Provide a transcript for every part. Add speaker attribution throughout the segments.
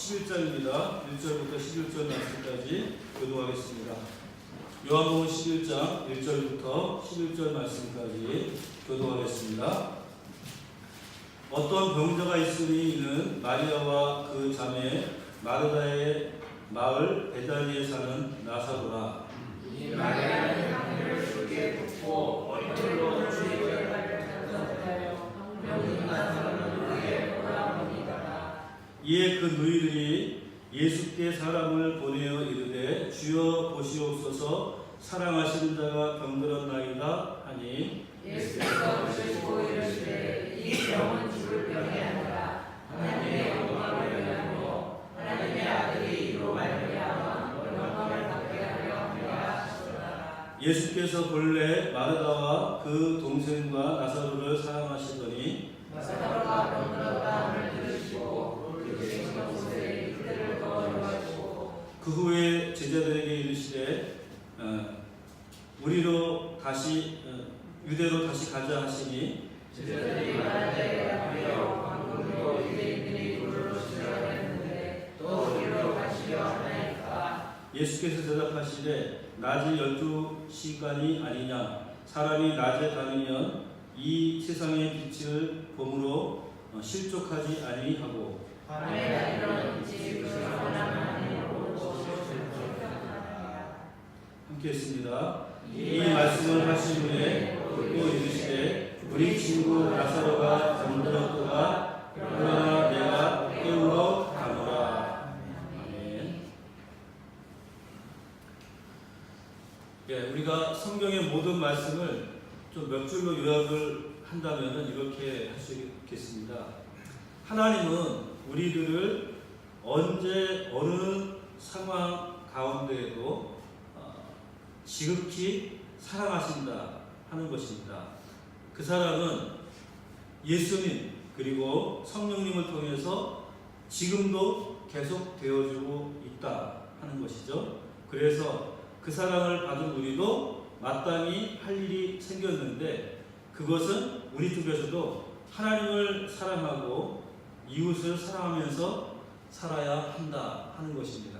Speaker 1: 11장입니다. 1절부터 11절 말씀까지 교도하겠습니다. 요한복음 11장 1절부터 11절 말씀까지 교도하겠습니다. 어떤 병자가 있으니 이는 마리아와 그 자매 마르다의 마을 베다니에 사는 나사로라.
Speaker 2: 이 마리아는 향유를 속에 붓고 얼굴로 주의를 하였다요. 병든 나사로는 그의 오라버니더라.
Speaker 1: 이에 그 누이들이 예수께 사람을 보내어 이르되 주여 보시옵소서 사랑하시는 자가 병들었나이다 하니
Speaker 2: 예수께서 보시고 이르시되 이 병은 죽을 병이 아니라 하나님의 영광을 위하여 하나님의 아들이 이로 말미암아 영광을 받게 하려 함이라 하시더라.
Speaker 1: 예수께서 본래 마르다와 그 동생과 나사로를 사랑하시더니
Speaker 2: 나사로가 병들었다 함을 들으시고 그 계신 곳에 그들을 거두어가시고
Speaker 1: 그 후에 제자들에게 이르시되 우리로 다시 유대로 다시 가자 하시니
Speaker 2: 제자들이 마르다에 답하여 방금도 유대인들이 불로 치라 했는데 또 우리로 가시려 하나이까.
Speaker 1: 예수께서 대답하시되 낮이 12시간이 아니냐 사람이 낮에 다니면 이 세상의 빛을 봄으로 실족하지 아니하고
Speaker 2: 밤에 다니는 빛이 그 사람을 아니하고
Speaker 1: 함께 했습니다. 이 말씀을 하신 후에 또 이르시되 우리 친구 나사로가 병들었도다 그러나 내가 깨우러 가노라. 아멘. 우리가 성경의 모든 말씀을 좀 몇 줄로 요약을 한다면 이렇게 할 수 있겠습니다. 하나님은 우리들을 언제 어느 상황 가운데에도 지극히 사랑하신다 하는 것입니다. 그 사랑은 예수님 그리고 성령님을 통해서 지금도 계속 되어주고 있다 하는 것이죠. 그래서 그 사랑을 받은 우리도 마땅히 할 일이 생겼는데 그것은 우리 쪽에서도 하나님을 사랑하고 이웃을 사랑하면서 살아야 한다 하는 것입니다.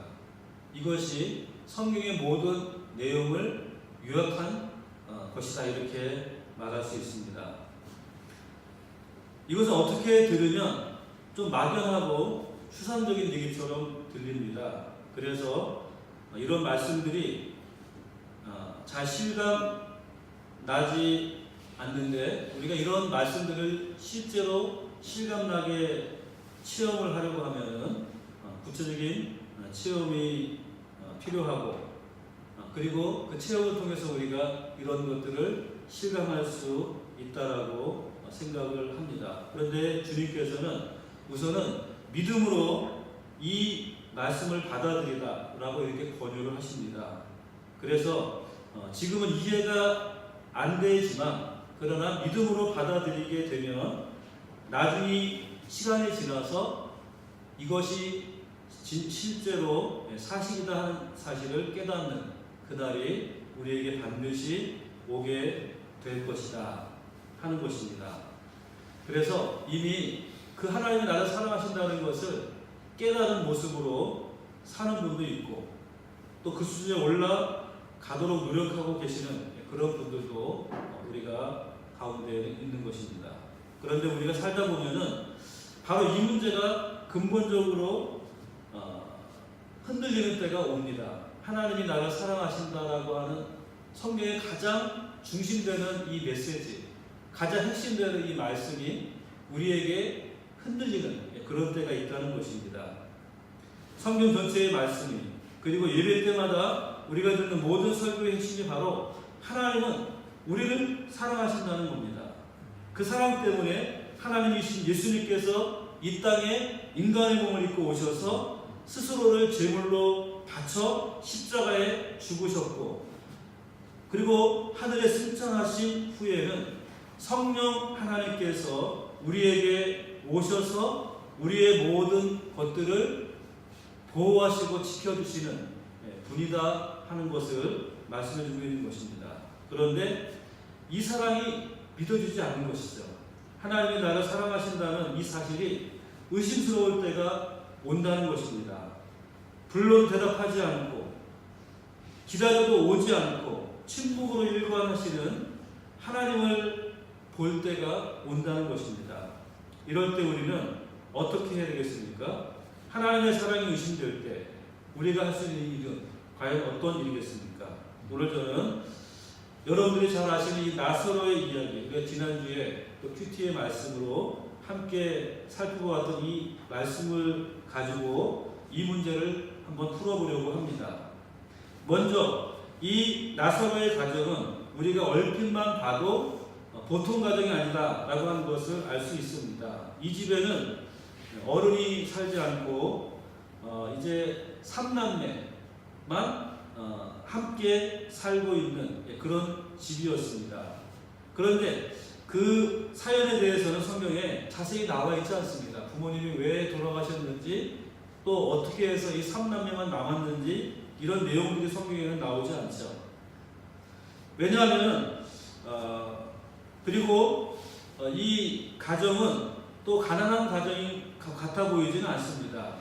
Speaker 1: 이것이 성경의 모든 내용을 요약한 것이다 이렇게 말할 수 있습니다. 이것은 어떻게 들으면 좀 막연하고 추상적인 얘기처럼 들립니다. 그래서 이런 말씀들이 잘 실감 나지 않는데 우리가 이런 말씀들을 실제로 실감나게 체험을 하려고 하면 구체적인 체험이 필요하고 그리고 그 체험을 통해서 우리가 이런 것들을 실감할 수 있다라고 생각을 합니다. 그런데 주님께서는 우선은 믿음으로 이 말씀을 받아들이라라고 이렇게 권유를 하십니다. 그래서 지금은 이해가 안 되지만 그러나 믿음으로 받아들이게 되면 나중에 시간이 지나서 이것이 실제로 사실이다 하는 사실을 깨닫는 그날이 우리에게 반드시 오게 될 것이다 하는 것입니다. 그래서 이미 그 하나님이 나를 사랑하신다는 것을 깨달은 모습으로 사는 분도 있고 또 그 수준에 올라가도록 노력하고 계시는 그런 분들도 우리가 가운데 있는 것입니다. 그런데 우리가 살다 보면은 바로 이 문제가 근본적으로 흔들리는 때가 옵니다. 하나님이 나를 사랑하신다라고 하는 성경의 가장 중심되는 이 메시지, 가장 핵심되는 이 말씀이 우리에게 흔들리는 그런 때가 있다는 것입니다. 성경 전체의 말씀이 그리고 예배 때마다 우리가 듣는 모든 설교의 핵심이 바로 하나님은 우리를 사랑하신다는 겁니다. 그 사랑 때문에 하나님이신 예수님께서 이 땅에 인간의 몸을 입고 오셔서 스스로를 제물로 바쳐 십자가에 죽으셨고 그리고 하늘에 승천하신 후에는 성령 하나님께서 우리에게 오셔서 우리의 모든 것들을 보호하시고 지켜주시는 분이다 하는 것을 말씀해 주고 있는 것입니다. 그런데 이 사랑이 믿어지지 않는 것이죠. 하나님이 나를 사랑하신다는 이 사실이 의심스러울 때가 온다는 것입니다. 불러도 대답하지 않고 기다려도 오지 않고 침묵으로 일관하시는 하나님을 볼 때가 온다는 것입니다. 이럴 때 우리는 어떻게 해야 되겠습니까? 하나님의 사랑이 의심될 때 우리가 할 수 있는 일은 과연 어떤 일이겠습니까? 오늘 저는 여러분들이 잘 아시는 이 나사로의 이야기, 우리가 지난주에 또 큐티의 말씀으로 함께 살펴보았던 이 말씀을 가지고 이 문제를 한번 풀어보려고 합니다. 먼저 이 나사로의 가정은 우리가 얼핏만 봐도 보통 가정이 아니다라고 하는 것을 알 수 있습니다. 이 집에는 어른이 살지 않고 이제 3남매만 함께 살고 있는 그런 집이었습니다. 그런데 그 사연에 대해서는 성경에 자세히 나와 있지 않습니다. 부모님이 왜 돌아가셨는지 또 어떻게 해서 이 3남매만 남았는지 이런 내용들이 성경에는 나오지 않죠. 왜냐하면 그리고 이 가정은 또 가난한 가정이 같아 보이지는 않습니다.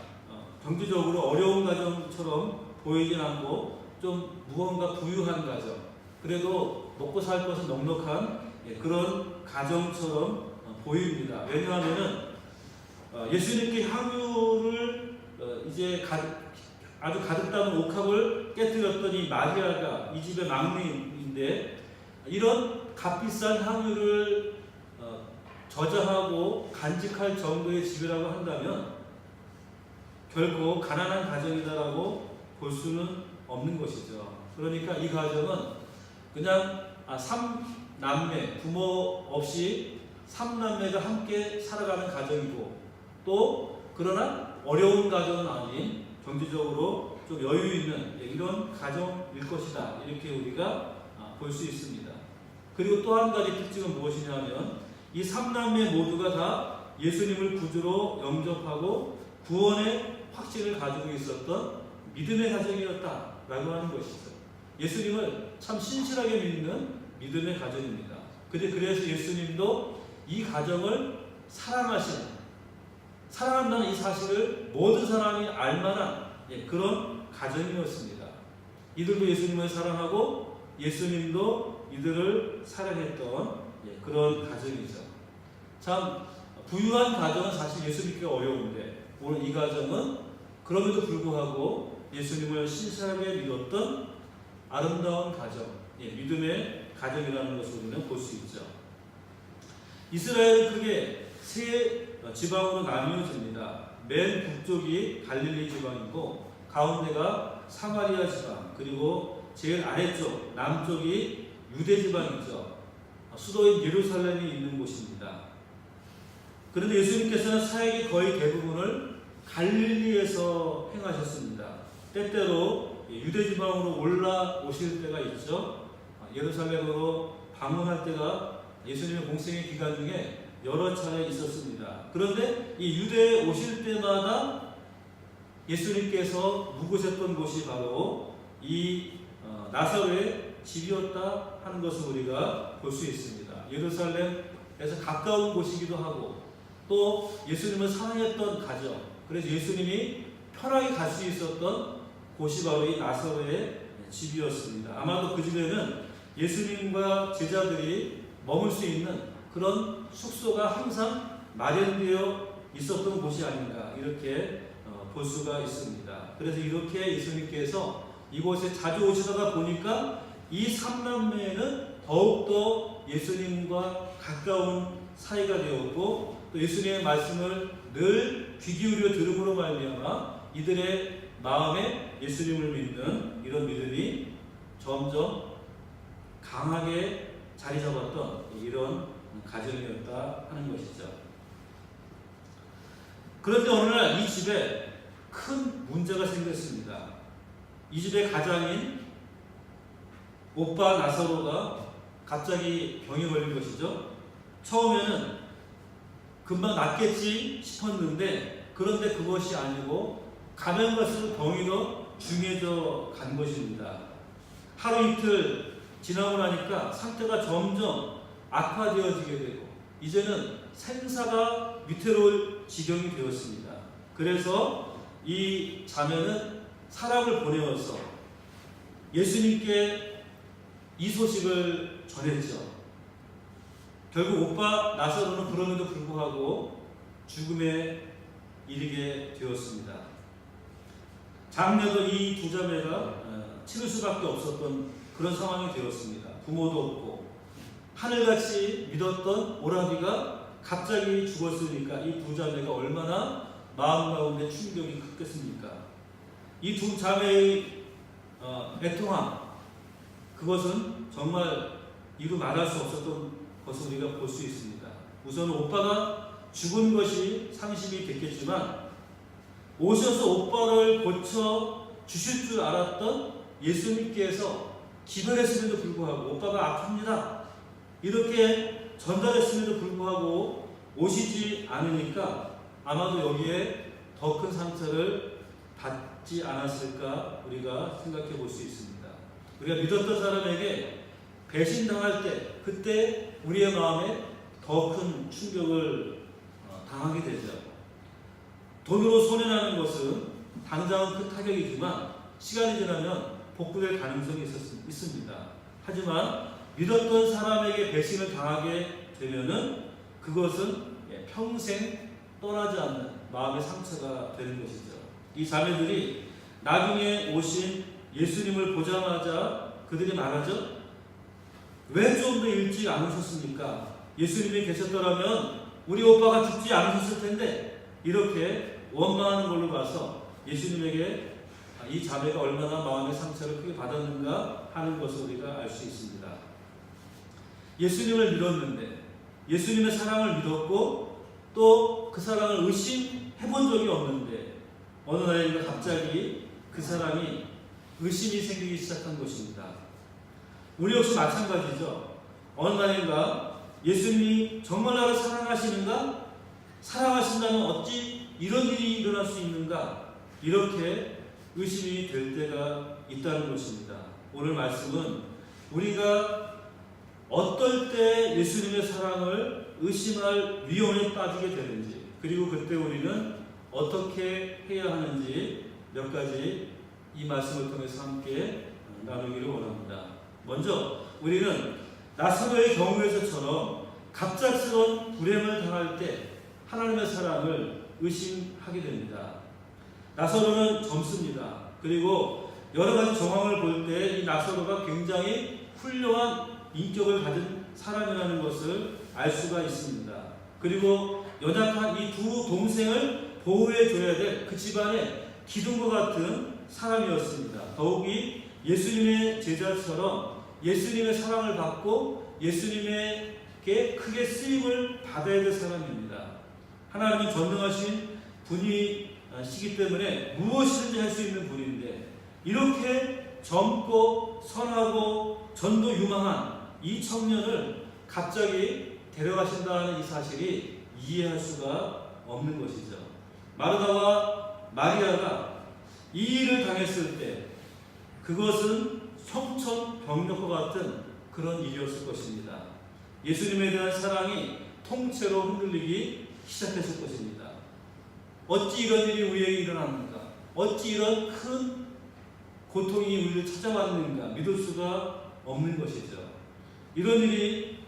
Speaker 1: 경제적으로 어려운 가정처럼 보이진 않고 좀 무언가 부유한 가정, 그래도 먹고 살 것은 넉넉한 그런 가정처럼 보입니다. 왜냐하면은 예수님께 향유를 이제 아주 가득 담은 옥합을 깨뜨렸더니 마리아가 이 집의 막내인데 이런 값비싼 향유를 저장하고 간직할 정도의 집이라고 한다면 결코 가난한 가정이다라고 볼 수는 없는 것이죠. 그러니까 이 가정은 그냥 3남매, 부모 없이 3남매가 함께 살아가는 가정이고 또 그러나 어려운 가정은 아닌 경제적으로 좀 여유 있는 이런 가정일 것이다. 이렇게 우리가 볼 수 있습니다. 그리고 또 한 가지 특징은 무엇이냐면 이 3남매 모두가 다 예수님을 구주로 영접하고 구원의 확신을 가지고 있었던 믿음의 가정이었다라고 하는 것이죠. 예수님을 참 신실하게 믿는 믿음의 가정입니다. 그래서 예수님도 이 가정을 사랑한다는 이 사실을 모든 사람이 알만한 그런 가정이었습니다. 이들도 예수님을 사랑하고 예수님도 이들을 사랑했던 그런 가정이죠. 참 부유한 가정은 사실 예수 믿기가 어려운데 오늘 이 가정은 그럼에도 불구하고 예수님을 신실하게 믿었던 아름다운 가정, 믿음의 가정이라는 것을 우리는 볼 수 있죠. 이스라엘은 크게 세 지방으로 나뉘어집니다. 맨 북쪽이 갈릴리 지방이고 가운데가 사마리아 지방, 그리고 제일 아래쪽 남쪽이 유대 지방이죠. 수도인 예루살렘이 있는 곳입니다. 그런데 예수님께서는 사역의 거의 대부분을 갈릴리에서 행하셨습니다. 때때로 유대 지방으로 올라오실 때가 있죠. 예루살렘으로 방문할 때가 예수님의 공생의 기간 중에 여러 차례 있었습니다. 그런데 이 유대에 오실 때마다 예수님께서 묵으셨던 곳이 바로 이 나사로의 집이었다 하는 것을 우리가 볼 수 있습니다. 예루살렘에서 가까운 곳이기도 하고 또 예수님을 사랑했던 가정, 그래서 예수님이 편하게 갈 수 있었던 곳이 바로 이 나사로의 집이었습니다. 아마도 그 집에는 예수님과 제자들이 머물 수 있는 그런 숙소가 항상 마련되어 있었던 곳이 아닌가 이렇게 볼 수가 있습니다. 그래서 이렇게 예수님께서 이곳에 자주 오시다가 보니까 이 3남매는 더욱더 예수님과 가까운 사이가 되었고 또 예수님의 말씀을 늘 귀 기울여 들음으로 말미암아 이들의 마음에 예수님을 믿는 이런 믿음이 점점 강하게 자리 잡았던 이런 가정이었다 하는 것이죠. 그런데 어느 날 이 집에 큰 문제가 생겼습니다. 이 집의 가장인 오빠 나사로가 갑자기 병에 걸린 것이죠. 처음에는 금방 낫겠지 싶었는데 그런데 그것이 아니고 가면 갈수록 병이 더 중해져 간 것입니다. 하루 이틀 지나고 나니까 상태가 점점 악화되어지게 되고 이제는 생사가 위태로울 지경이 되었습니다. 그래서 이 자매는 사람을 보내어서 예수님께 이 소식을 전했죠. 결국 오빠 나사로는 그럼에도 불구하고 죽음에 이르게 되었습니다. 장례도 이 두 자매가 치를 수밖에 없었던 그런 상황이 되었습니다. 부모도 없고 하늘같이 믿었던 오라비가 갑자기 죽었으니까 이 두 자매가 얼마나 마음 가운데 충격이 컸겠습니까? 이 두 자매의 애통함, 그것은 정말 이루 말할 수 없었던 것을 우리가 볼 수 있습니다. 우선 오빠가 죽은 것이 상심이 됐겠지만 오셔서 오빠를 고쳐 주실 줄 알았던 예수님께서 기별했음에도 불구하고 오빠가 아픕니다 이렇게 전달했음에도 불구하고 오시지 않으니까 아마도 여기에 더 큰 상처를 받지 않았을까 우리가 생각해 볼 수 있습니다. 우리가 믿었던 사람에게 배신당할 때 그때 우리의 마음에 더 큰 충격을 당하게 되죠. 돈으로 손해나는 것은 당장은 큰 타격이지만 시간이 지나면 복구될 가능성이 있습니다. 하지만 믿었던 사람에게 배신을 당하게 되면은 그것은 평생 떠나지 않는 마음의 상처가 되는 것이죠. 이 자매들이 나중에 오신 예수님을 보자마자 그들이 말하죠. 왜 좀 더 일찍 안 오셨습니까? 예수님이 계셨더라면 우리 오빠가 죽지 않으셨을 텐데 이렇게 원망하는 걸로 봐서 예수님에게 이 자매가 얼마나 마음의 상처를 크게 받았는가 하는 것을 우리가 알 수 있습니다. 예수님을 믿었는데 예수님의 사랑을 믿었고 또 그 사랑을 의심해 본 적이 없는데 어느 날인가 갑자기 그 사람이 의심이 생기기 시작한 것입니다. 우리 역시 마찬가지죠. 어느 날인가 예수님이 정말 나를 사랑하시는가? 사랑하신다면 어찌 이런 일이 일어날 수 있는가? 이렇게 의심이 될 때가 있다는 것입니다. 오늘 말씀은 우리가 어떨 때 예수님의 사랑을 의심할 위험에 빠지게 되는지 그리고 그때 우리는 어떻게 해야 하는지 몇 가지 이 말씀을 통해서 함께 나누기를 원합니다. 먼저 우리는 나사로의 경우에서처럼 갑작스러운 불행을 당할 때 하나님의 사랑을 의심하게 됩니다. 나사로는 젊습니다. 그리고 여러 가지 정황을 볼 때 이 나사로가 굉장히 훌륭한 인격을 가진 사람이라는 것을 알 수가 있습니다. 그리고 연약한 이 두 동생을 보호해 줘야 될 그 집안의 기둥과 같은 사람이었습니다. 더욱이 예수님의 제자처럼 예수님의 사랑을 받고 예수님에게 크게 쓰임을 받아야 될 사람입니다. 하나님은 전능하신 분이시기 때문에 무엇이든지 할 수 있는 분인데 이렇게 젊고 선하고 전도 유망한 이 청년을 갑자기 데려가신다는 이 사실이 이해할 수가 없는 것이죠. 마르다와 마리아가 이 일을 당했을 때 그것은 형천병력과 같은 그런 일이었을 것입니다. 예수님에 대한 사랑이 통째로 흔들리기 시작했을 것입니다. 어찌 이런 일이 우리에게 일어납니까? 어찌 이런 큰 고통이 우리를 찾아왔는가 믿을 수가 없는 것이죠. 이런 일이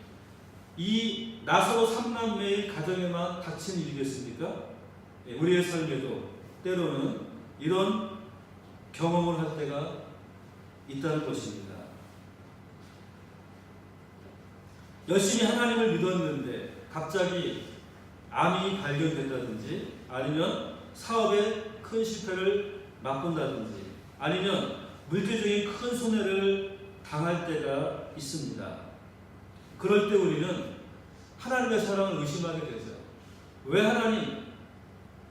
Speaker 1: 이 나사로 삼남매의 가정에만 닥친 일이겠습니까? 우리의 삶에도 때로는 이런 경험을 할 때가 있다는 것입니다. 열심히 하나님을 믿었는데 갑자기 암이 발견된다든지 아니면 사업에 큰 실패를 맛본다든지 아니면 물질적인 큰 손해를 당할 때가 있습니다. 그럴 때 우리는 하나님의 사랑을 의심하게 되죠. 왜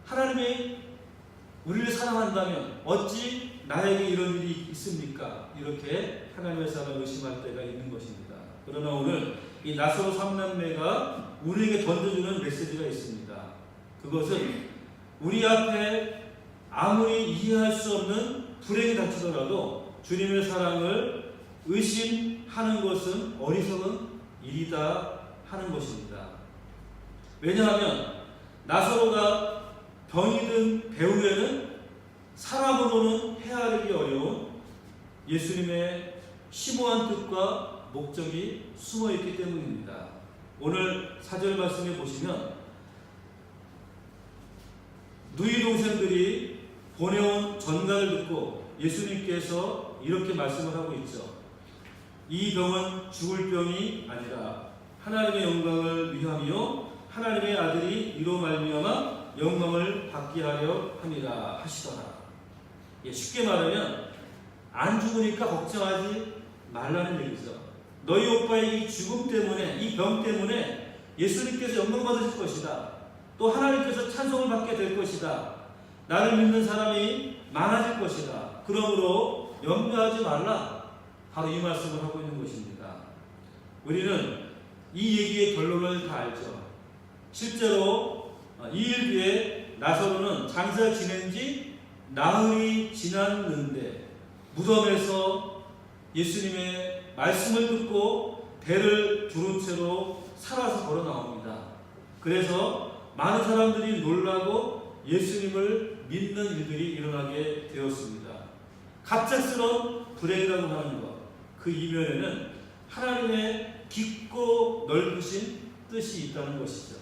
Speaker 1: 하나님이 우리를 사랑한다면 어찌 나에게 이런 일이 있습니까? 이렇게 하나님의 사랑을 의심할 때가 있는 것입니다. 그러나 오늘 이 나사로 삼남매가 우리에게 던져주는 메시지가 있습니다. 그것은 우리 앞에 아무리 이해할 수 없는 불행이 닥치더라도 주님의 사랑을 의심하는 것은 어리석은 일이다 하는 것입니다. 왜냐하면 나사로가 병이 든 배후에는 예수님의 심오한 뜻과 목적이 숨어 있기 때문입니다. 오늘 4절 말씀에 보시면 누이 동생들이 보내온 전가를 듣고 예수님께서 이렇게 말씀을 하고 있죠. 이 병은 죽을 병이 아니라 하나님의 영광을 위함이요 하나님의 아들이 이로 말미암아 영광을 받게 하려 함이라 하시더라. 쉽게 말하면 안 죽으니까 걱정하지 말라는 얘기죠. 너희 오빠의 이 죽음 때문에, 이 병 때문에 예수님께서 영광 받으실 것이다. 또 하나님께서 찬송을 받게 될 것이다. 나를 믿는 사람이 많아질 것이다. 그러므로 염려하지 말라. 바로 이 말씀을 하고 있는 것입니다. 우리는 이 얘기의 결론을 다 알죠. 실제로 2일 뒤에 나사로는 장사 지낸 지 나흘이 지났는데 무덤에서 예수님의 말씀을 듣고 배를 두른 채로 살아서 걸어 나옵니다. 그래서 많은 사람들이 놀라고 예수님을 믿는 일들이 일어나게 되었습니다. 갑작스러운 불행이라고 하는 것, 그 이면에는 하나님의 깊고 넓으신 뜻이 있다는 것이죠.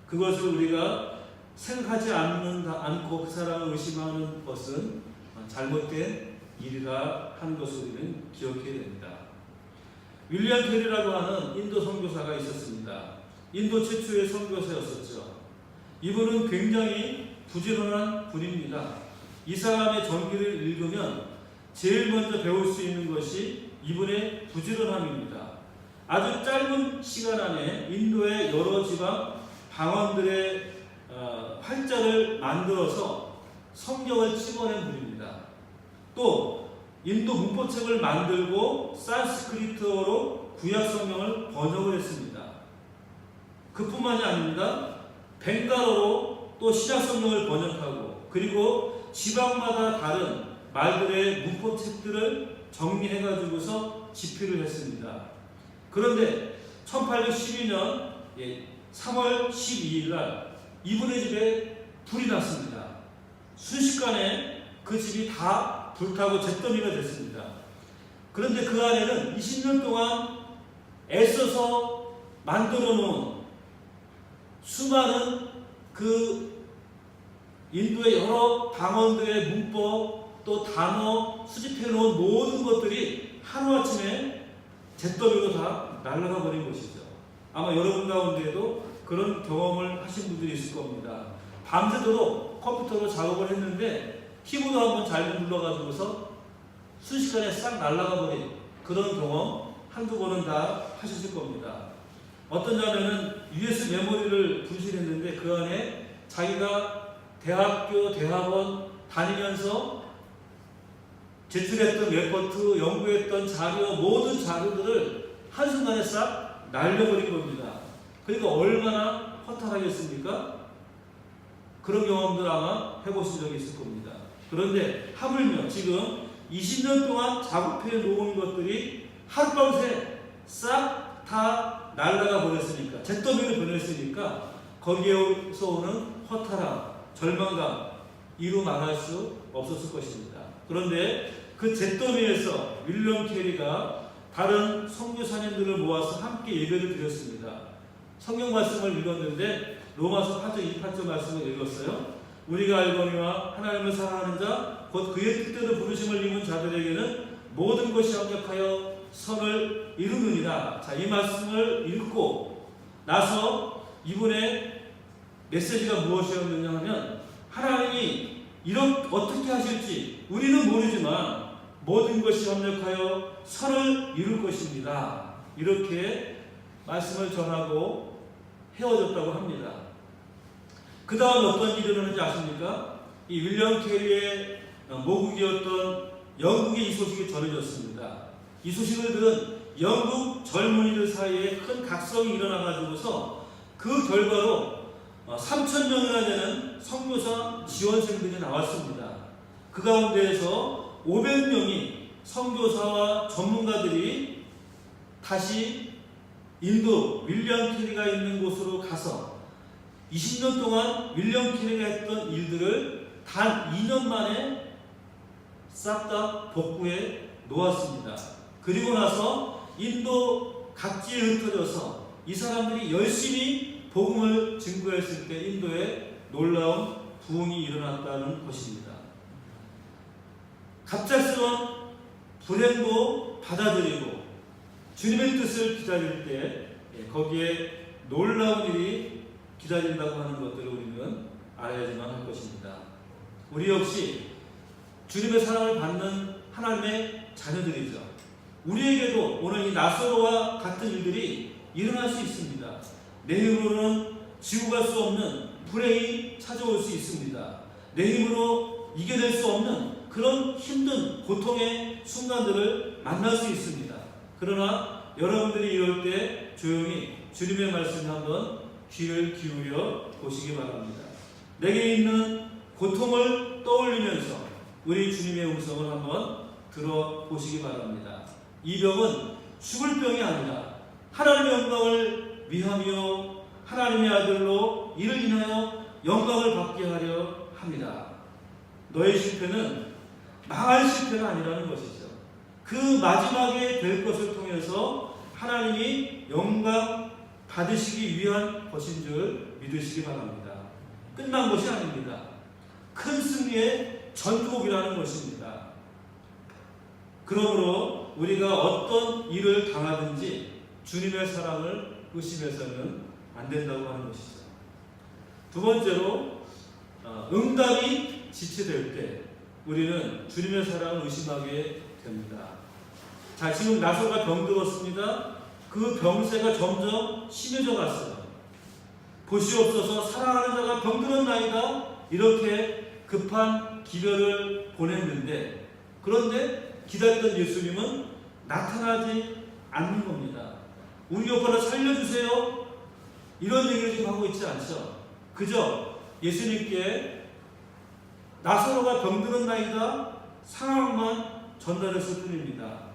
Speaker 1: 그것을 우리가 생각하지 않고 그 사람을 의심하는 것은 잘못된 일이라 하는 것을 우리는 기억해야 됩니다. 윌리엄 캐리라고 하는 인도 선교사가 있었습니다. 인도 최초의 선교사였었죠. 이분은 굉장히 부지런한 분입니다. 이 사람의 전기를 읽으면 제일 먼저 배울 수 있는 것이 이분의 부지런함입니다. 아주 짧은 시간 안에 인도의 여러 지방 방언들의 활자를 만들어서 성경을 찍어낸 분입니다. 또 인도 문법책을 만들고 산스크리트어로 구약 성경을 번역을 했습니다. 그뿐만이 아닙니다. 벵갈어로 또 신약 성경을 번역하고 그리고 지방마다 다른 말들의 문법책들을 정리해가지고서 집필을 했습니다. 그런데 1812년 3월 12일 날 이분의 집에 불이 났습니다. 순식간에 그 집이 다 불타고 잿더미가 됐습니다. 그런데 그 안에는 20년 동안 애써서 만들어 놓은 수많은 그 인도의 여러 방언들의 문법 또 단어 수집해 놓은 모든 것들이 하루아침에 잿더미로 다 날아가 버린 것이죠. 아마 여러분 가운데에도 그런 경험을 하신 분들이 있을 겁니다. 밤새도록 컴퓨터로 작업을 했는데 키보드 한번 잘못 눌러가지고서 순식간에 싹 날아가 버린 그런 경험 한두 번은 다 하셨을 겁니다. 어떤 자매는 US 메모리를 분실했는데 그 안에 자기가 대학교, 대학원 다니면서 제출했던 레포트, 연구했던 자료, 모든 자료들을 한순간에 싹 날려버린 겁니다. 그러니까 얼마나 허탈하겠습니까? 그런 경험들 아마 해보신 적이 있을 겁니다. 그런데 하물며 지금 20년 동안 작업해 놓은 것들이 하룻밤새 싹 다 날아가 버렸으니까, 잿더미로 변했으니까 거기에서 오는 허탈함, 절망감 이루 말할 수 없었을 것입니다. 그런데 그 잿더미에서 윌리엄 캐리가 다른 선교사님들을 모아서 함께 예배를 드렸습니다. 성경 말씀을 읽었는데 로마서 8장 28절 말씀을 읽었어요. 우리가 알거니와 하나님을 사랑하는 자 곧 그의 뜻대로 부르심을 입은 자들에게는 모든 것이 합력하여 선을 이루느니라. 자, 이 말씀을 읽고 나서 이분의 메시지가 무엇이었느냐 하면 하나님이 어떻게 하실지 우리는 모르지만 모든 것이 협력하여 선을 이룰 것입니다. 이렇게 말씀을 전하고 헤어졌다고 합니다. 그 다음 어떤 일이 일어나는지 아십니까? 이 윌리엄 캐리의 모국이었던 영국에 이 소식이 전해졌습니다. 이 소식을 들은 영국 젊은이들 사이에 큰 각성이 일어나가지고서 그 결과로 3,000명이나 되는 선교사 지원생들이 나왔습니다. 그 가운데에서 500명이 선교사와 전문가들이 다시 인도 윌리엄 캐리가 있는 곳으로 가서 20년 동안 윌리엄 캐리가 했던 일들을 단 2년 만에 싹 다 복구해 놓았습니다. 그리고 나서 인도 각지에 흩어져서 이 사람들이 열심히 복음을 증거했을 때 인도에 놀라운 부흥이 일어났다는 것입니다. 갑작스러운 불행도 받아들이고 주님의 뜻을 기다릴 때 거기에 놀라운 일이 기다린다고 하는 것들을 우리는 알아야지만 할 것입니다. 우리 역시 주님의 사랑을 받는 하나님의 자녀들이죠. 우리에게도 오늘 이 나사로와 같은 일들이 일어날 수 있습니다. 내 힘으로는 지고 갈 수 없는 불행이 찾아올 수 있습니다. 내 힘으로 이겨낼 수 없는 그런 힘든 고통의 순간들을 만날 수 있습니다. 그러나 여러분들이 이럴 때 조용히 주님의 말씀에 한번 귀를 기울여 보시기 바랍니다. 내게 있는 고통을 떠올리면서 우리 주님의 음성을 한번 들어보시기 바랍니다. 이 병은 죽을 병이 아니라 하나님의 영광을 위하며 하나님의 아들로 이를 인하여 영광을 받게 하려 합니다. 너의 실패는 망할 실패가 아니라는 것이죠. 그 마지막에 될 것을 통해서 하나님이 영광 받으시기 위한 것인 줄 믿으시기 바랍니다. 끝난 것이 아닙니다. 큰 승리의 전국이라는 것입니다. 그러므로 우리가 어떤 일을 당하든지 주님의 사랑을 의심해서는 안 된다고 하는 것이죠. 두 번째로 응답이 지체될 때 우리는 주님의 사랑을 의심하게 됩니다. 자, 지금 나사로가 병들었습니다. 그 병세가 점점 심해져 갔어요. 보시옵소서 사랑하는 자가 병들었나이다. 이렇게 급한 기별을 보냈는데 그런데 기다리던 예수님은 나타나지 않는 겁니다. 우리 오빠를 살려주세요. 이런 얘기를 지금 하고 있지 않죠. 그저 예수님께 나사로가 병들었나이다 상황만 전달했을 뿐입니다.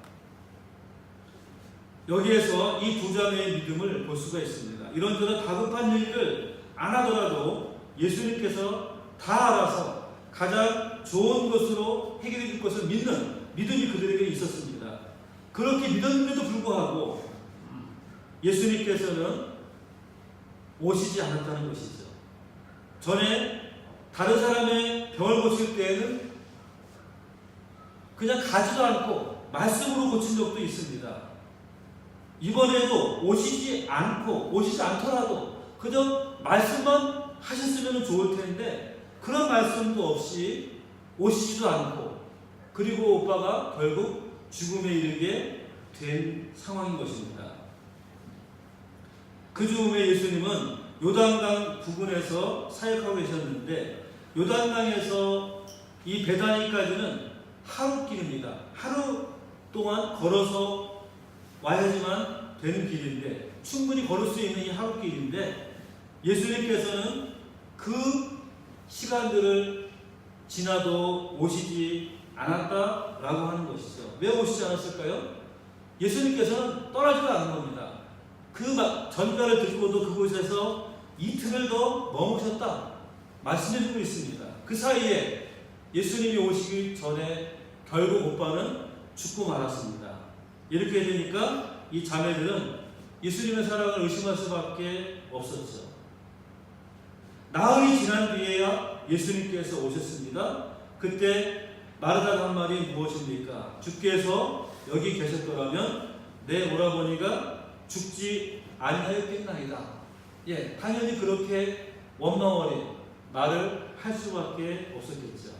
Speaker 1: 여기에서 이 두 자매의 믿음을 볼 수가 있습니다. 이런저런 다급한 일을 안 하더라도 예수님께서 다 알아서 가장 좋은 것으로 해결해 줄 것을 믿는 믿음이 그들에게 있었습니다. 그렇게 믿었는데도 불구하고 예수님께서는 오시지 않았다는 것이죠. 전에 다른 사람의 병을 고칠 때에는 그냥 가지도 않고 말씀으로 고친 적도 있습니다. 이번에도 오시지 않더라도 그저 말씀만 하셨으면 좋을 텐데 그런 말씀도 없이 오시지도 않고 그리고 오빠가 결국 죽음에 이르게 된 상황인 것입니다. 그 즈음에 예수님은 요단강 부근에서 사역하고 계셨는데 요단강에서 이 베다니까지는 하루 길입니다. 하루 동안 걸어서 와야지만 되는 길인데 충분히 걸을 수 있는 이 하루 길인데 예수님께서는 그 시간들을 지나도 오시지 않았다라고 하는 것이죠. 왜 오시지 않았을까요? 예수님께서는 떠나지도 않은 겁니다. 그 전가를 듣고도 그곳에서 이틀을 더 머무셨다 말씀해주고 있습니다. 그 사이에 예수님이 오시기 전에 결국 오빠는 죽고 말았습니다. 이렇게 되니까 이 자매들은 예수님의 사랑을 의심할 수밖에 없었죠. 나흘이 지난 뒤에야 예수님께서 오셨습니다. 그때 마르다가 한 말이 무엇입니까? 주께서 여기 계셨더라면 내 오라버니가 죽지 아니하였겠나이다. 예, 당연히 그렇게 원망어리 말을 할 수밖에 없었겠죠.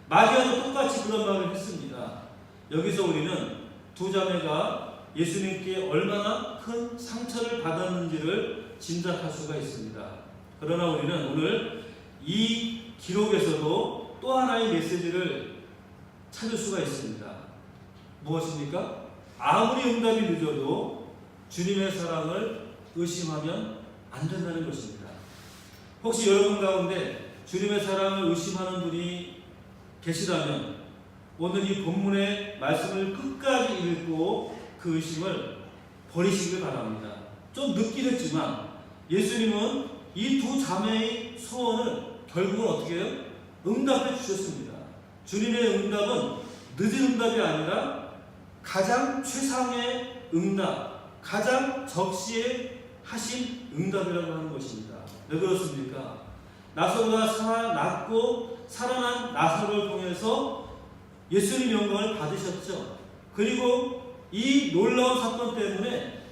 Speaker 1: 마리아도 똑같이 그런 말을 했습니다. 여기서 우리는 두 자매가 예수님께 얼마나 큰 상처를 받았는지를 짐작할 수가 있습니다. 그러나 우리는 오늘 이 기록에서도 또 하나의 메시지를 찾을 수가 있습니다. 무엇입니까? 아무리 응답이 늦어도 주님의 사랑을 의심하면 안 된다는 것입니다. 혹시 여러분 가운데 주님의 사랑을 의심하는 분이 계시다면 오늘 이 본문의 말씀을 끝까지 읽고 그 의심을 버리시길 바랍니다. 좀 늦긴 했지만 예수님은 이 두 자매의 소원을 결국은 어떻게 해요? 응답해 주셨습니다. 주님의 응답은 늦은 응답이 아니라 가장 최상의 응답, 가장 적시에 하신 응답이라고 하는 것입니다. 왜 그렇습니까? 나사로가 살아났고 살아난 나사로를 통해서 예수님 영광을 받으셨죠. 그리고 이 놀라운 사건 때문에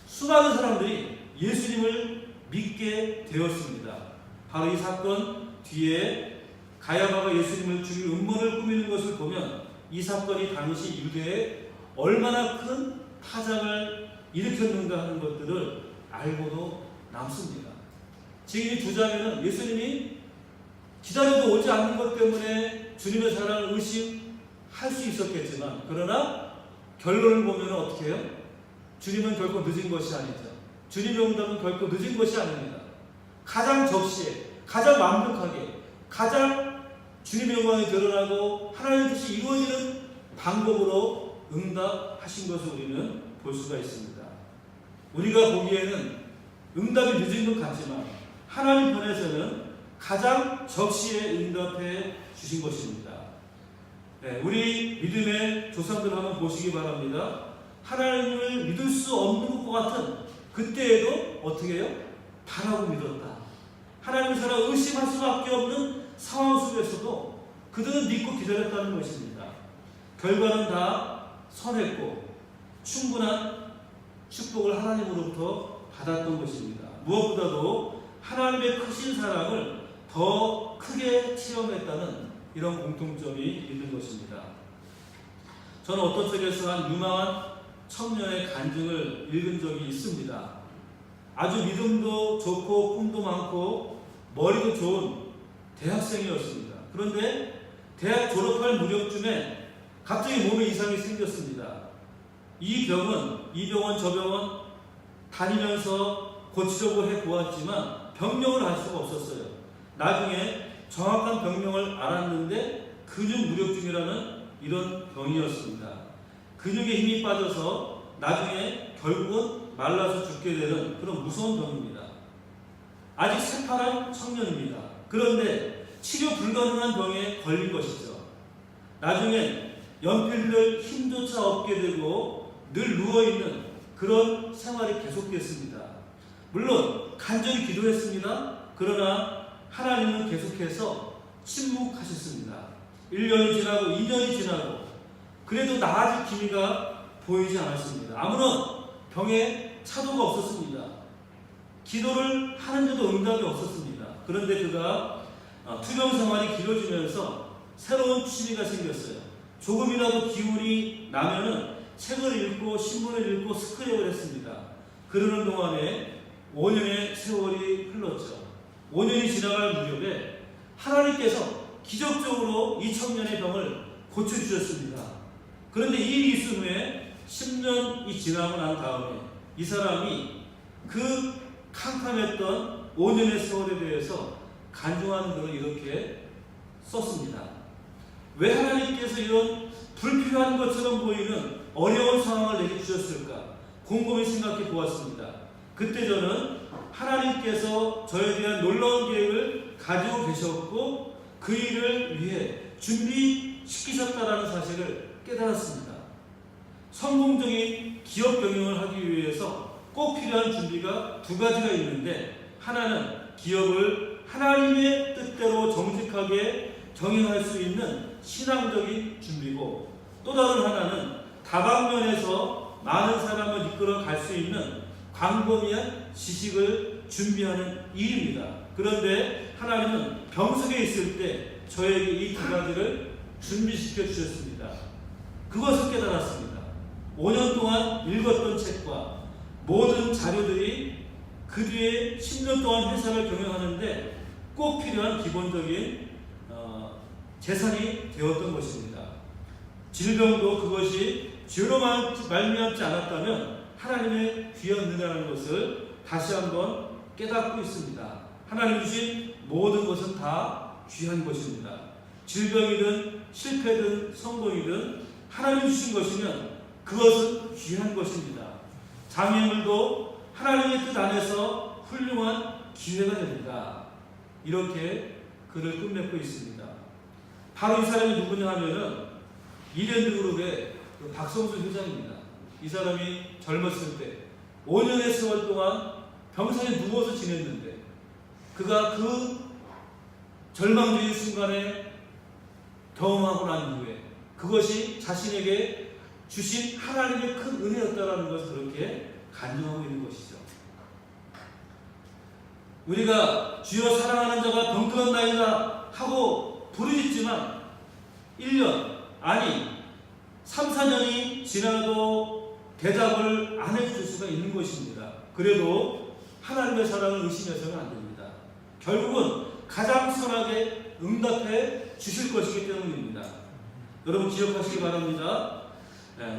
Speaker 1: 수많은 사람들이 예수님을 믿게 되었습니다. 바로 이 사건 뒤에 가야바가 예수님을 죽일 음모를 꾸미는 것을 보면 이 사건이 당시 유대에 얼마나 큰 파장을 일으켰는가 하는 것들을 알고도 남습니다. 지금 이 두 장에는 예수님이 기다려도 오지 않는 것 때문에 주님의 사랑을 의심할 수 있었겠지만, 그러나 결론을 보면 어떻게 해요? 주님은 결코 늦은 것이 아니죠. 주님의 응답은 결코 늦은 것이 아닙니다. 가장 적시에, 가장 완벽하게, 가장 주님의 영광이 드러나고 하나님의 뜻이 이루어지는 방법으로 응답하신 것을 우리는 볼 수가 있습니다. 우리가 보기에는 응답이 늦은 것 같지만 하나님 편에서는 가장 적시에 응답해 주신 것입니다. 네, 우리 믿음의 조상들 한번 보시기 바랍니다. 하나님을 믿을 수 없는 것 같은 그때에도 어떻게 해요? 바라고 믿었다. 하나님의 사랑을 의심할 수밖에 없는 상황 속에서도 그들은 믿고 기다렸다는 것입니다. 결과는 다 선했고 충분한 축복을 하나님으로부터 받았던 것입니다. 무엇보다도 하나님의 크신 사랑을 더 크게 체험했다는 이런 공통점이 있는 것입니다. 저는 어떤 책에서 한 유망한 청년의 간증을 읽은 적이 있습니다. 아주 믿음도 좋고 꿈도 많고 머리도 좋은 대학생이었습니다. 그런데 대학 졸업할 무렵쯤에 갑자기 몸에 이상이 생겼습니다. 이 병원 저 병원 다니면서 고치려고 해보았지만 병명을 알 수가 없었어요. 나중에 정확한 병명을 알았는데 근육무력증이라는 이런 병이었습니다. 근육에 힘이 빠져서 나중에 결국은 말라서 죽게 되는 그런 무서운 병입니다. 아직 새파란 청년입니다. 그런데 치료 불가능한 병에 걸린 것이죠. 나중에 연필들 힘조차 없게 되고 늘 누워있는 그런 생활이 계속됐습니다. 물론 간절히 기도했습니다. 그러나 하나님은 계속해서 침묵하셨습니다. 1년이 지나고 2년이 지나고 그래도 나아질 기미가 보이지 않았습니다. 아무런 병에 차도가 없었습니다. 기도를 하는데도 응답이 없었습니다. 그런데 그가 투병 생활이 길어지면서 새로운 취미가 생겼어요. 조금이라도 기운이 나면은 책을 읽고 신문을 읽고 스크랩을 했습니다. 그러는 동안에 5년의 세월이 흘렀죠. 5년이 지나갈 무렵에 하나님께서 기적적으로 이 청년의 병을 고쳐주셨습니다. 그런데 이 일이 있은 후에 10년이 지나고 난 다음에 이 사람이 그 캄캄했던 5년의 세월에 대해서 간증하는 글을 이렇게 썼습니다. 왜 하나님께서 이런 불필요한 것처럼 보이는 어려운 상황을 내게 주셨을까? 곰곰이 생각해 보았습니다. 그때 저는 하나님께서 저에 대한 놀라운 계획을 가지고 계셨고 그 일을 위해 준비시키셨다는 사실을 깨달았습니다. 성공적인 기업 경영을 하기 위해서 꼭 필요한 준비가 두 가지가 있는데, 하나는 기업을 하나님의 뜻대로 정직하게 경영할 수 있는 신앙적인 준비고, 또 다른 하나는 다방면에서 많은 사람을 이끌어 갈 수 있는 광범위한 지식을 준비하는 일입니다. 그런데 하나님은 병석에 있을 때 저에게 이 두 가지를 준비시켜 주셨습니다. 그것을 깨달았습니다. 5년 동안 읽었던 책과 모든 자료들이 그 뒤에 10년 동안 회사를 경영하는데 꼭 필요한 기본적인 재산이 되었던 것입니다. 질병도 그것이 죄로 말미암지 않았다면 하나님의 귀한 은혜라는 것을 다시 한번 깨닫고 있습니다. 하나님 주신 모든 것은 다 귀한 것입니다. 질병이든 실패든 성공이든 하나님 주신 것이면 그것은 귀한 것입니다. 장애물도 하나님의 뜻 안에서 훌륭한 기회가 됩니다. 이렇게 글을 끝맺고 있습니다. 바로 이 사람이 누구냐 하면은 이랜드 그룹의 그 박성수 회장입니다. 이 사람이 젊었을 때 5년의 세월 동안 병상에 누워서 지냈는데 그가 그 절망적인 순간에 경험하고 난 이후에 그것이 자신에게 주신 하나님의 큰 은혜였다라는 것을 그렇게 간증하고 있는 것이죠. 우리가 주여 사랑하는 자가 병들었나이다 하고 부르짖지만 1년 아니 3, 4년이 지나도 대답을 안 해줄 수가 있는 것입니다. 그래도 하나님의 사랑을 의심해서는 안 됩니다. 결국은 가장 선하게 응답해 주실 것이기 때문입니다. 여러분 기억하시기 바랍니다.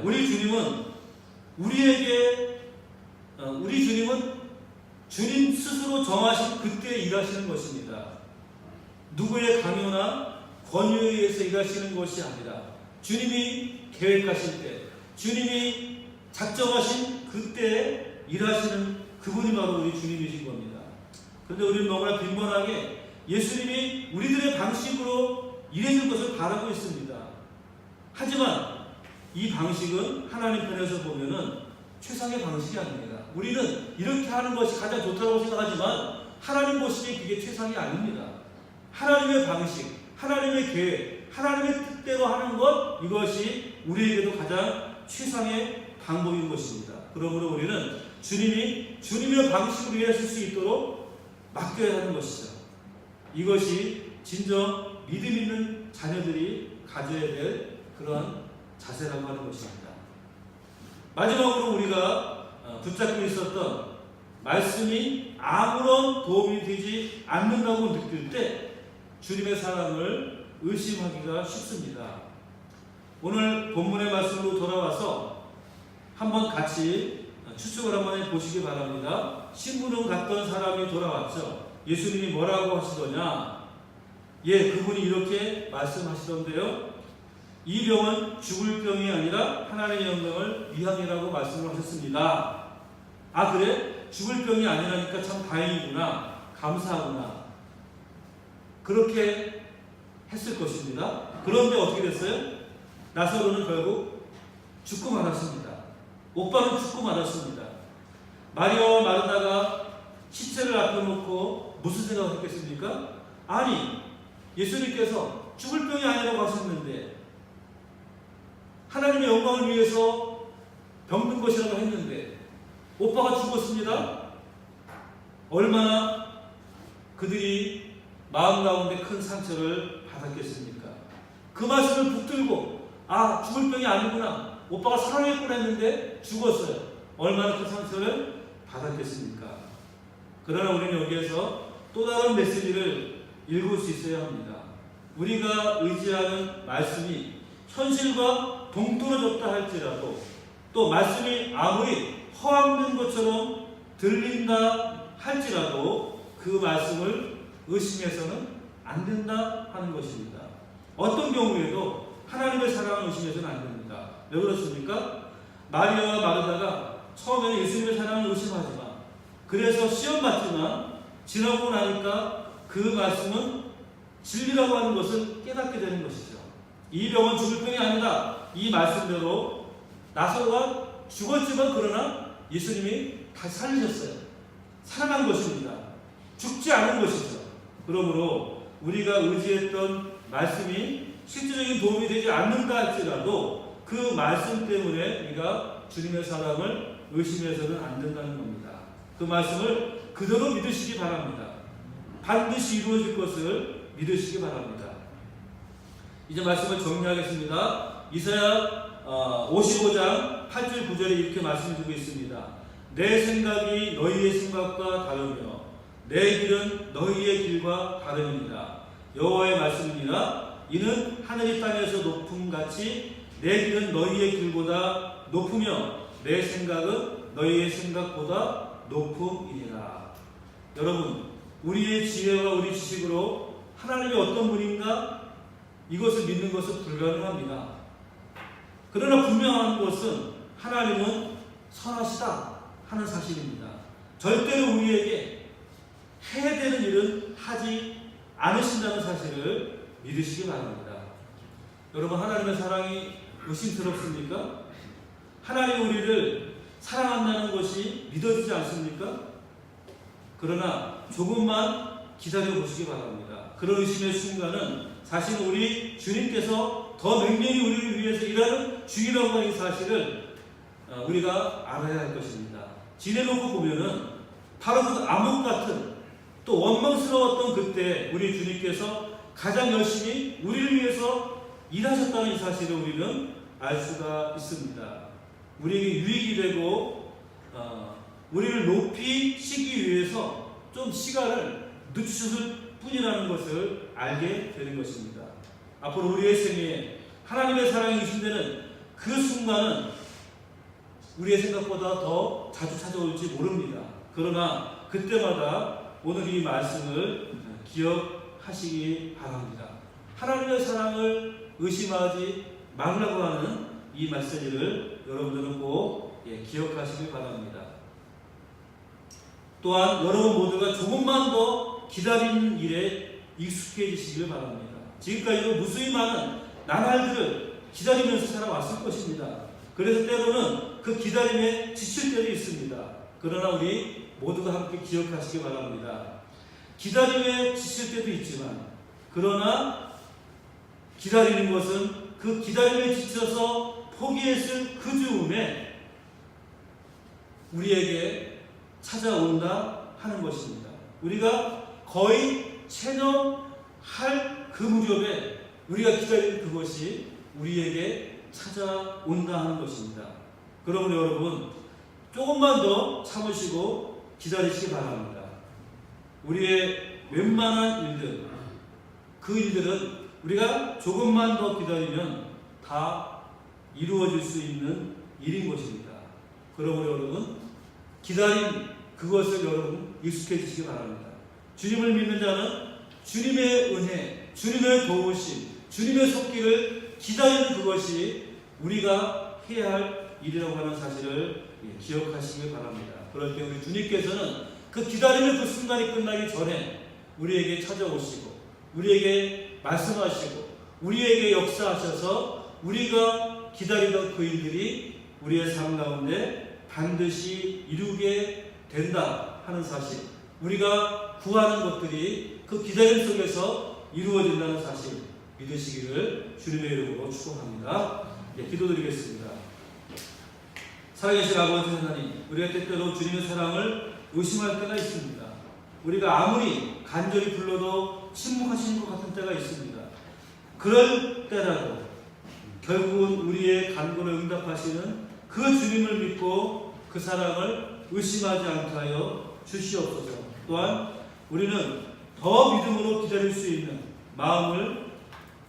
Speaker 1: 우리 주님은 주님 스스로 정하신 그때 일하시는 것입니다. 누구의 강요나 권유에 의해서 일하시는 것이 아니라 주님이 계획하실 때, 주님이 작정하신 그때 일하시는 그분이 바로 우리 주님이신 겁니다. 그런데 우리는 너무나 빈번하게 예수님이 우리들의 방식으로 일해줄 것을 바라고 있습니다. 하지만 이 방식은 하나님 편에서 보면은 최상의 방식이 아닙니다. 우리는 이렇게 하는 것이 가장 좋다고 생각하지만 하나님 보시기에 그게 최상이 아닙니다. 하나님의 방식, 하나님의 계획, 하나님의 뜻대로 하는 것, 이것이 우리에게도 가장 최상의 방법인 것입니다. 그러므로 우리는 주님의 방식으로 일하실 수 있도록 맡겨야 하는 것이죠. 이것이 진정 믿음 있는 자녀들이 가져야 될 그러한 자세라고 하는 것입니다. 마지막으로 우리가 붙잡고 있었던 말씀이 아무런 도움이 되지 않는다고 느낄 때 주님의 사랑을 의심하기가 쉽습니다. 오늘 본문의 말씀으로 돌아와서 한번 같이 추측을 한번 해보시기 바랍니다. 심부름 갔던 사람이 돌아왔죠. 예수님이 뭐라고 하시더냐? 예, 그분이 이렇게 말씀하시던데요. 이 병은 죽을 병이 아니라 하나님의 영광을 위함이라고 말씀을 하셨습니다. 아 그래? 죽을 병이 아니라니까 참 다행이구나. 감사하구나. 그렇게 했을 것입니다. 그런데 어떻게 됐어요? 나사로는 결국 죽고 말았습니다. 오빠는 죽고 말았습니다. 마리아와 마르다가 시체를 앞에 놓고 무슨 생각을 했겠습니까? 아니, 예수님께서 죽을 병이 아니라고 하셨는데 하나님의 영광을 위해서 병든 것이라고 했는데 오빠가 죽었습니다. 얼마나 그들이 마음 가운데 큰 상처를 받았겠습니까? 그 말씀을 붙들고 아 죽을 병이 아니구나. 오빠가 살아있구나 했는데 죽었어요. 얼마나 큰 상처를 받았겠습니까? 그러나 우리는 여기에서 또 다른 메시지를 읽을 수 있어야 합니다. 우리가 의지하는 말씀이 현실과 동떨어졌다 할지라도 또 말씀이 아무리 허황된 것처럼 들린다 할지라도 그 말씀을 의심해서는 안 된다 하는 것입니다. 어떤 경우에도 하나님의 사랑을 의심해서는 안 됩니다. 왜 그렇습니까? 마리아와 마르다가 처음에는 예수님의 사랑을 의심하지만 그래서 시험받지만 지나고 나니까 그 말씀은 진리라고 하는 것을 깨닫게 되는 것이죠. 이 병은 죽을 병이 아니다. 이 말씀대로 나사로가 죽었지만 그러나 예수님이 다시 살리셨어요. 살아난 것입니다. 죽지 않은 것이죠. 그러므로 우리가 의지했던 말씀이 실질적인 도움이 되지 않는다 할지라도 그 말씀 때문에 우리가 주님의 사랑을 의심해서는 안 된다는 겁니다. 그 말씀을 그대로 믿으시기 바랍니다. 반드시 이루어질 것을 믿으시기 바랍니다. 이제 말씀을 정리하겠습니다. 이사야 55장 8절 9절에 이렇게 말씀해주고 있습니다. 내 생각이 너희의 생각과 다르며 내 길은 너희의 길과 다름이니라. 여호와의 말씀이니라. 이는 하늘이 땅에서 높음같이 내 길은 너희의 길보다 높으며 내 생각은 너희의 생각보다 높음이니라. 여러분, 우리의 지혜와 우리 지식으로 하나님이 어떤 분인가 이것을 믿는 것은 불가능합니다. 그러나 분명한 것은 하나님은 선하시다 하는 사실입니다. 절대로 우리에게 해되는 일은 하지 않으신다는 사실을 믿으시기 바랍니다. 여러분, 하나님의 사랑이 의심스럽습니까? 하나님 우리를 사랑한다는 것이 믿어지지 않습니까? 그러나 조금만 기다려 보시기 바랍니다. 그런 의심의 순간은 사실 우리 주님께서 더 맹렬히 우리를 위해서 일하는 중이라고 하는 사실을 우리가 알아야 할 것입니다. 지내놓고 보면은 바로 그 암흑 같은 또 원망스러웠던 그때 우리 주님께서 가장 열심히 우리를 위해서 일하셨다는 이 사실을 우리는 알 수가 있습니다. 우리에게 유익이 되고 우리를 높이 시기 위해서 좀 시간을 늦추셨을 뿐이라는 것을 알게 되는 것입니다. 앞으로 우리의 생애에 하나님의 사랑이 의심되는 그 순간은 우리의 생각보다 더 자주 찾아올지 모릅니다. 그러나 그때마다 오늘 이 말씀을 기억하시기 바랍니다. 하나님의 사랑을 의심하지 말라고 하는 이 메시지를 여러분들은 꼭 기억하시길 바랍니다. 또한 여러분 모두가 조금만 더 기다리는 일에 익숙해지시길 바랍니다. 지금까지도 무수히 많은 나날들을 기다리면서 살아왔을 것입니다. 그래서 때로는 그 기다림에 지칠 때도 있습니다. 그러나 우리 모두가 함께 기억하시기 바랍니다. 기다림에 지칠 때도 있지만 그러나 기다리는 것은 그 기다림에 지쳐서 포기했을 그 즈음에 우리에게 찾아온다 하는 것입니다. 우리가 거의 체념할 그 무렵에 우리가 기다리는 그것이 우리에게 찾아온다 하는 것입니다. 그러므로 여러분 조금만 더 참으시고 기다리시기 바랍니다. 우리의 웬만한 일들, 그 일들은 우리가 조금만 더 기다리면 다 이루어질 수 있는 일인 것입니다. 그러므로 여러분 기다림 그것을 여러분 익숙해지시기 바랍니다. 주님을 믿는 자는 주님의 은혜, 주님의 도우심, 주님의 속기를 기다리는 그것이 우리가 해야 할 일이라고 하는 사실을 기억하시길 바랍니다. 그럴 때 우리 주님께서는 그 기다림의 그 순간이 끝나기 전에 우리에게 찾아오시고 우리에게 말씀하시고 우리에게 역사하셔서 우리가 기다리던 그 일들이 우리의 삶 가운데 반드시 이루게 된다 하는 사실, 우리가 구하는 것들이 그 기다림 속에서 이루어진다는 사실 믿으시기를 주님의 이름으로 축복합니다. 기도드리겠습니다. 살아계신 아버지 하나님, 우리가 때때로 주님의 사랑을 의심할 때가 있습니다. 우리가 아무리 간절히 불러도 침묵하시는 것 같은 때가 있습니다. 그럴 때라도 결국은 우리의 간구를 응답하시는 그 주님을 믿고 그 사랑을 의심하지 않게 하여 주시옵소서. 또한 우리는 더 믿음으로 기다릴 수 있는 마음을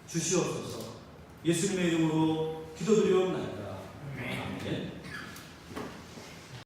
Speaker 1: 주시옵소서. 예수님의 이름으로 기도드리옵나이다. 아멘.